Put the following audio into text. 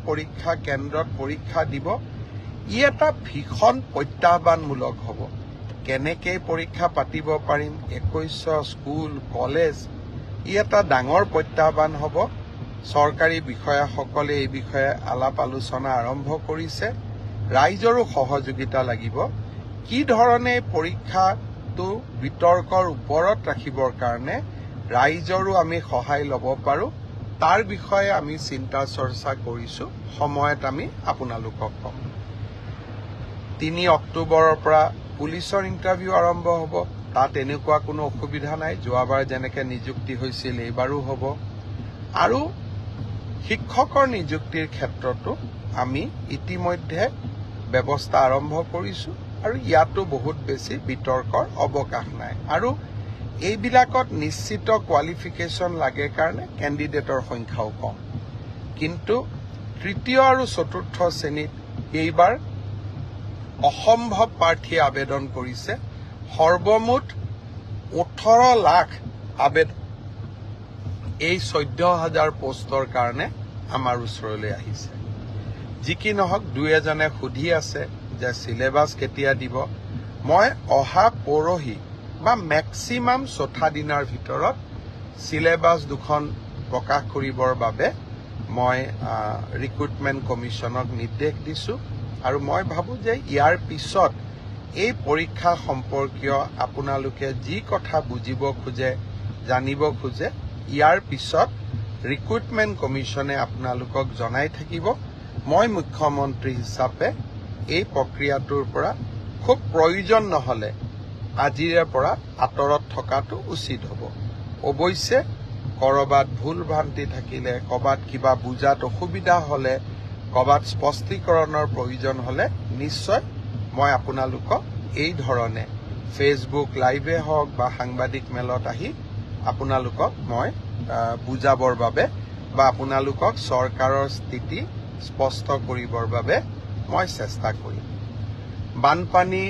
পৰীক্ষা কেন্দ্ৰত পৰীক্ষা দিব ই এটা ভীষণ প্ৰত্যাহ্বানমূলক হ'ব। কেনেকৈ পৰীক্ষা পাতিব পাৰিম 2100 স্কুল কলেজ ই এটা ডাঙৰ প্ৰত্যাহ্বান হ'ব। চৰকাৰী বিষয়াসকলে এই বিষয়ে আলাপ আলোচনা আৰম্ভ কৰিছে। ৰাইজৰো সহযোগিতা লাগিব। কি ধৰণে পৰীক্ষাটো বিতৰ্কৰ ওপৰত ৰাখিবৰ কাৰণে ৰাইজৰো আমি সহায় ল'ব পাৰোঁ তাৰ বিষয়ে আমি চিন্তা চৰ্চা কৰিছোঁ। সময়ত আমি আপোনালোকক ক'ম। 3 অক্টোবৰৰ পৰা পুলিচৰ ইণ্টাৰভিউ আৰম্ভ হ'ব। তাত এনেকুৱা কোনো অসুবিধা নাই। যোৱাবাৰ যেনেকৈ নিযুক্তি হৈছিল এইবাৰো হ'ব। আৰু শিক্ষকৰ নিযুক্তিৰ ক্ষেত্ৰতো আমি ইতিমধ্যে ব্যৱস্থা আৰম্ভ কৰিছোঁ আৰু ইয়াতো বহুত বেছি বিতৰ্কৰ অৱকাশ নাই। আৰু এইবিলাকত নিশ্চিত কোৱালিফিকেশ্যন লাগে কাৰণে কেণ্ডিডেটৰ সংখ্যাও কম। কিন্তু তৃতীয় আৰু চতুৰ্থ শ্ৰেণীত এইবাৰ অসম্ভৱ প্ৰাৰ্থীয়ে আবেদন কৰিছে। সৰ্বমুঠ 18 লাখ আবেদন এই 14,000 পোষ্টৰ কাৰণে আমাৰ ওচৰলৈ আহিছে। যি কি নহওক দুই এজনে সুধি আছে যে চিলেবাছ কেতিয়া দিব। মই অহা পৰহি বা মেক্সিমাম 4 দিনৰ ভিতৰত চিলেবাছ দুখন প্ৰকাশ কৰিবৰ বাবে মই ৰিক্ৰুটমেণ্ট কমিশ্যনক নিৰ্দেশ দিছোঁ। আৰু মই ভাবোঁ যে ইয়াৰ পিছত এই পৰীক্ষা সম্পৰ্কীয় আপোনালোকে যি কথা বুজিব খোজে জানিব খোজে ইয়াৰ পিছত ৰিক্ৰুটমেণ্ট কমিশ্যনে আপোনালোকক জনাই থাকিব। মই মুখ্যমন্ত্ৰী হিচাপে এই প্ৰক্ৰিয়াটোৰ পৰা খুব প্ৰয়োজন নহ'লে আজিৰে পৰা আঁতৰত থকাটো উচিত হ'ব। অৱশ্যে ক'ৰবাত ভুল ভ্ৰান্তি থাকিলে ক'ৰবাত কিবা বুজাত অসুবিধা হ'লে ক'ৰবাত স্পষ্টীকৰণৰ প্ৰয়োজন হ'লে নিশ্চয় মই আপোনালোকক এই ধৰণে ফেচবুক লাইভে হওক বা সাংবাদিক মেলত আহি আপোনালোকক মই বুজাবৰ বাবে বা আপোনালোকক চৰকাৰৰ স্থিতি স্পষ্ট কৰিবৰ বাবে মই চেষ্টা কৰিম। বানপানী